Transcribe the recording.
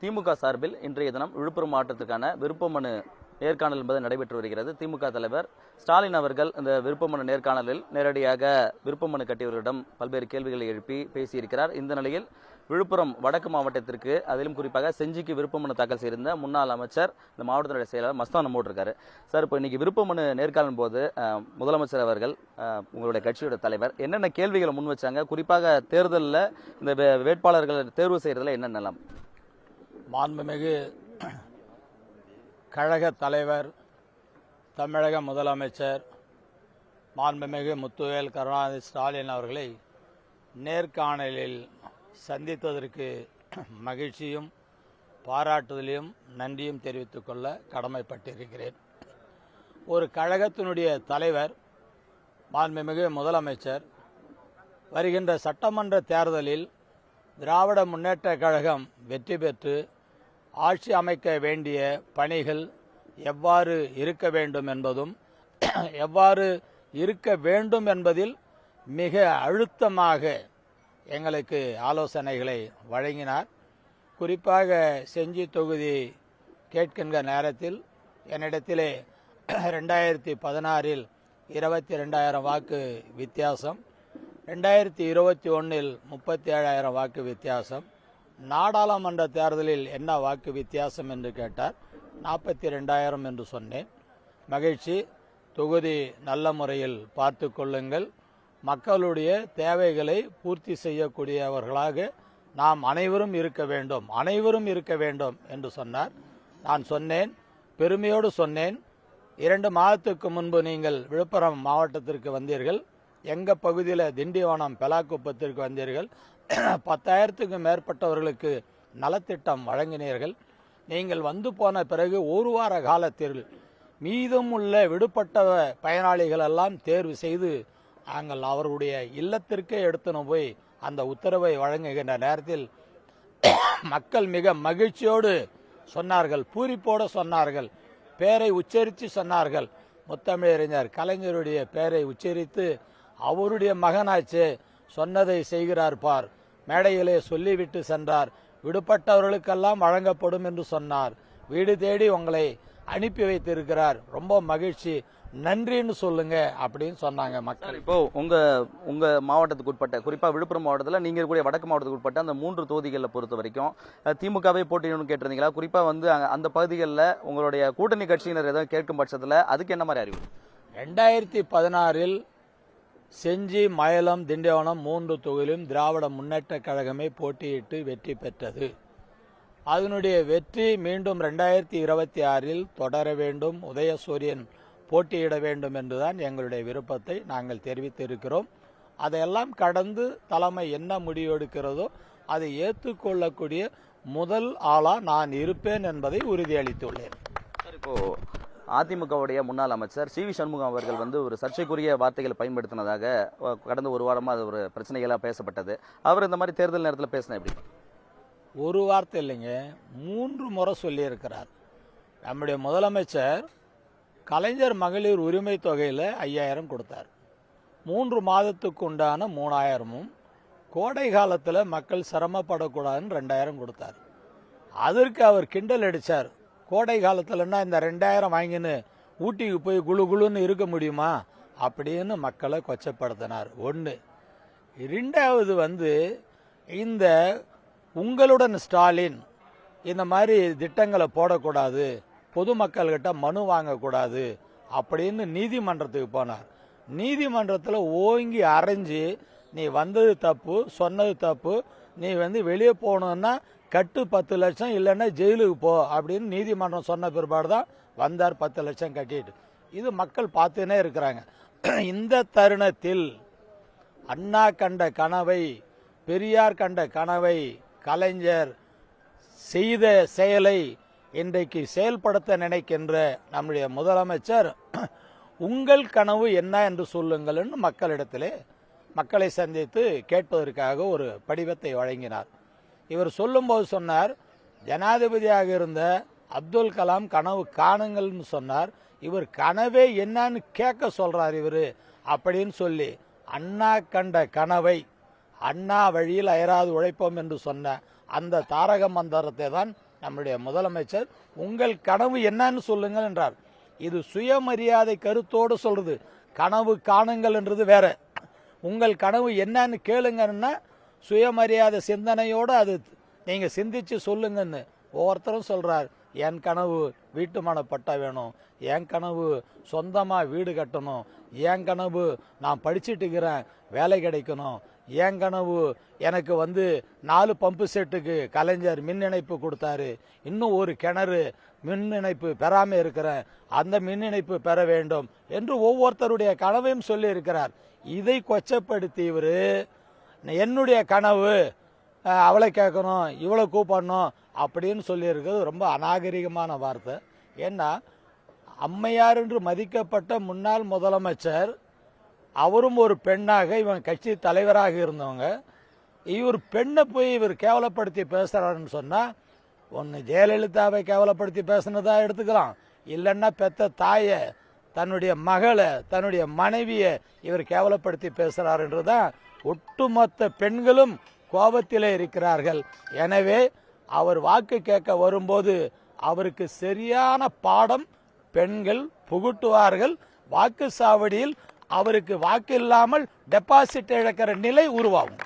திமுக சார்பில் இன்றைய தினம் விழுப்புரம் மாவட்டத்திற்கான விருப்பமனு நேர்காணல் என்பது நடைபெற்று வருகிறது. திமுக தலைவர் ஸ்டாலின் அவர்கள் இந்த விருப்பமனு நேர்காணலில் நேரடியாக விருப்பமனு கட்டியவர்களிடம் பல்வேறு கேள்விகளை எழுப்பி பேசியிருக்கிறார். இந்த நிலையில் விழுப்புரம் வடக்கு மாவட்டத்திற்கு, அதிலும் குறிப்பாக செஞ்சிக்கு விருப்பமனு தாக்கல் செய்திருந்த முன்னாள் அமைச்சர், இந்த மாவட்டத்தினுடைய செயலாளர் மஸ்தான் போட்டிருக்காரு. சார், இப்போ இன்னைக்கு விருப்பமனு நேர்காணல் போது முதலமைச்சர் அவர்கள், உங்களுடைய கட்சியோட தலைவர் என்னென்ன கேள்விகளை முன் வச்சாங்க? குறிப்பாக தேர்தலில் இந்த வேட்பாளர்கள் தேர்வு செய்யறதுல என்ன நிலம்? மாண்புமிகு கழக தலைவர், தமிழக முதலமைச்சர் மாண்புமிகு முத்துவேல் கருணாநிதி ஸ்டாலின் அவர்களை நேர்காணலில் சந்தித்ததற்கு மகிழ்ச்சியும் பாராட்டுதலையும் நன்றியும் தெரிவித்துக் கொள்ள கடமைப்பட்டிருக்கிறேன். ஒரு கழகத்தினுடைய தலைவர், மாண்புமிகு முதலமைச்சர், வருகின்ற சட்டமன்ற தேர்தலில் திராவிட முன்னேற்ற கழகம் வெற்றி பெற்று ஆட்சி அமைக்க வேண்டிய பணிகள் எவ்வாறு இருக்க வேண்டும் என்பதும், எவ்வாறு இருக்க வேண்டும் என்பதில் மிக அழுத்தமாக எங்களுக்கு ஆலோசனைகளை வழங்கினார். குறிப்பாக செஞ்சி தொகுதி கேட்கின்ற நேரத்தில் என்னிடத்திலே 2016 22,000 வாக்கு வித்தியாசம், 2021 37,000 வாக்கு வித்தியாசம், நாடாளுமன்ற தேர்தலில் என்ன வாக்கு வித்தியாசம் என்று கேட்டார். 42,000 என்று சொன்னேன். மகிழ்ச்சி, தொகுதி நல்ல முறையில் பார்த்து கொள்ளுங்கள், மக்களுடைய தேவைகளை பூர்த்தி செய்யக்கூடியவர்களாக நாம் அனைவரும் இருக்க வேண்டும் என்று சொன்னார். நான் சொன்னேன், பெருமையோடு சொன்னேன், 2 மாதத்துக்கு முன்பு நீங்கள் விழுப்புரம் மாவட்டத்திற்கு வந்தீர்கள், எங்கள் பகுதியில் திண்டிவனம் பெலாக்குப்பத்திற்கு வந்தீர்கள், 10,000க்கும் மேற்பட்டவர்களுக்கு நலத்திட்டம் வழங்கினீர்கள். நீங்கள் வந்து போன பிறகு ஒரு வார காலத்தில் மீதம் உள்ள விடுபட்ட பயனாளிகள் எல்லாம் தேர்வு செய்து நாங்கள் அவருடைய இல்லத்திற்கே எடுத்துன்னு போய் அந்த உத்தரவை வழங்குகின்ற நேரத்தில் மக்கள் மிக மகிழ்ச்சியோடு சொன்னார்கள், பூரிப்போடு சொன்னார்கள், பெயரை உச்சரித்து சொன்னார்கள். முத்தமிழறிஞர் கலைஞருடைய பெயரை உச்சரித்து, அவருடைய மகனாச்சு சொன்னதை செய்கிறார் பார், மேடையிலே சொல்லிவிட்டு சென்றார், விடுபட்டவர்களுக்கெல்லாம் வழங்கப்படும் என்று சொன்னார், வீடு தேடி உங்களை அனுப்பி வைத்திருக்கிறார், ரொம்ப மகிழ்ச்சி, நன்றின்னு சொல்லுங்க அப்படின்னு சொன்னாங்க மக்கள். இப்போ உங்க மாவட்டத்துக்கு உட்பட்ட, குறிப்பா விழுப்புரம் மாவட்டத்தில் நீங்க கூடிய வடக்கு மாவட்டத்துக்கு உட்பட்ட அந்த 3 தொகுதிகளில் பொறுத்த வரைக்கும் திமுகவே போட்டியிடணும்னு கேட்டிருந்தீங்களா? குறிப்பா அந்த பகுதிகளில் உங்களுடைய கூட்டணி கட்சியினர் ஏதாவது கேட்கும் பட்சத்தில் அதுக்கு என்ன மாதிரி அறிவு? 2016 செஞ்சி, மயிலம், திண்டிவனம் 3 தொகுதியிலும் திராவிட முன்னேற்ற கழகமே போட்டியிட்டு வெற்றி பெற்றது. அதனுடைய வெற்றி மீண்டும் 2026 தொடர வேண்டும், உதயசூரியன் போட்டியிட வேண்டும் என்றுதான் எங்களுடைய விருப்பத்தை நாங்கள் தெரிவித்திருக்கிறோம். அதையெல்லாம் கடந்து தலைமை என்ன முடிவு எடுக்கிறதோ அதை ஏற்றுக்கொள்ளக்கூடிய முதல் ஆளா நான் இருப்பேன் என்பதை உறுதியளித்துள்ளேன். இப்போ அதிமுகவுடைய முன்னாள் அமைச்சர் சி வி சண்முகம் அவர்கள் ஒரு சர்ச்சைக்குரிய வார்த்தைகளை பயன்படுத்தினதாக கடந்த ஒரு வாரமாக அது ஒரு பிரச்சனைகளாக பேசப்பட்டது. அவர் இந்த மாதிரி தேர்தல் நேரத்தில் பேசின எப்படி? ஒரு வார்த்தை இல்லைங்க, 3 முறை சொல்லியிருக்கிறார். நம்முடைய முதலமைச்சர் கலைஞர் மகளிர் உரிமை தொகையில் 5,000 கொடுத்தார், 3 மாதத்துக்கு உண்டான 3,000ம், கோடை காலத்தில் மக்கள் சிரமப்படக்கூடாதுன்னு 2,000 கொடுத்தார். அதற்கு அவர் கிண்டல் அடித்தார், கோடை காலத்தில்னா இந்த 2,000 வாங்கின்னு ஊட்டிக்கு போய் குழு குழுன்னு இருக்க முடியுமா அப்படின்னு மக்களை கொச்சப்படுத்தினார். 1. 2வது இந்த உங்களுடன் ஸ்டாலின் இந்த மாதிரி திட்டங்களை போடக்கூடாது, பொதுமக்கள்கிட்ட மனு வாங்கக்கூடாது அப்படின்னு நீதிமன்றத்துக்கு போனார். நீதிமன்றத்தில் ஓங்கி அரைஞ்சி, நீ வந்தது தப்பு, சொன்னது தப்பு, நீ வெளியே போகணுன்னா கட்டு 10 லட்சம், இல்லைன்னா ஜெயிலுக்கு போ அப்படின்னு நீதிமன்றம் சொன்ன பிற்பாடு தான் வந்தார், 10 லட்சம் கட்டிட்டு. இது மக்கள் பார்த்துனே இருக்கிறாங்க. இந்த தருணத்தில் அண்ணா கண்ட கனவை, பெரியார் கண்ட கனவை, கலைஞர் செய்த செயலை இன்றைக்கு செயல்படுத்த நினைக்கின்ற நம்முடைய முதலமைச்சர், உங்கள் கனவு என்ன என்று சொல்லுங்கள் என்று மக்களிடத்திலே, மக்களை சந்தித்து கேட்பதற்காக ஒரு படிவத்தை வழங்கினார். இவர் சொல்லும்போது சொன்னார், ஜனாதிபதியாக இருந்த அப்துல் கலாம் கனவு காணுங்கள்னு சொன்னார். இவர் கனவே என்னன்னு கேட்க சொல்றார் இவர் அப்படின்னு சொல்லி, அண்ணா கண்ட கனவை, அண்ணா வழியில் அயராது உழைப்போம் என்று சொன்ன அந்த தாரக மந்திரத்தை தான் நம்முடைய முதலமைச்சர் உங்கள் கனவு என்னன்னு சொல்லுங்கள் என்றார். இது சுயமரியாதை கருத்தோடு சொல்றது. கனவு காணுங்கள் என்றது வேற. உங்கள் கனவு என்னன்னு கேளுங்கன்னா சுயமரியாதை சிந்தனையோடு அது நீங்க சிந்திச்சு சொல்லுங்கன்னு. ஒவ்வொருத்தரும் சொல்றார், என் கனவு வீட்டுமான பட்டா வேணும், என் கனவு சொந்தமா வீடு கட்டணும், என் கனவு நான் படிச்சுட்டு இருக்கிறேன் வேலை கிடைக்கணும், என் கனவு எனக்கு 4 பம்பு செட்டுக்கு கலைஞர் மின் இணைப்பு கொடுத்தாரு, இன்னும் ஒரு கிணறு மின் இணைப்பு பெறாம இருக்கிறேன், அந்த மின் இணைப்பு பெற வேண்டும் என்று ஒவ்வொருத்தருடைய கனவையும் சொல்லி இருக்கிறார். இதை கொச்சப்படுத்தி இவரு என்னுடைய கனவு அவளை கேட்கணும் இவளை கூப்பிடணும் அப்படின்னு சொல்லி இருக்கிறது ரொம்ப அநாகரிகமான வார்த்தை. ஏன்னா அம்மையார் என்று மதிக்கப்பட்ட முன்னாள் முதலமைச்சர், அவரும் ஒரு பெண்ணாக இவன் கட்சி தலைவராக இருந்தவங்க, இவர் பெண்ணை போய் இவர் கேவலப்படுத்தி பேசுறாருன்னு சொன்னா ஒன்னு ஜெயலலிதாவை கேவலப்படுத்தி பேசுனதா எடுத்துக்கலாம், இல்லைன்னா பெத்த தாயை, தன்னுடைய மகளை, தன்னுடைய மனைவியை இவர் கேவலப்படுத்தி பேசுறார் என்றுதான் ஒட்டுமொத்த பெண்களும் கோபத்திலே இருக்கிறார்கள். எனவே அவர் வாக்கு கேட்க வரும்போது அவருக்கு சரியான பாடம் பெண்கள் புகுட்டுவார்கள். வாக்குச்சாவடியில் அவருக்கு வாக்கு இல்லாமல் டெபாசிட் இழக்கிற நிலை உருவாகும்.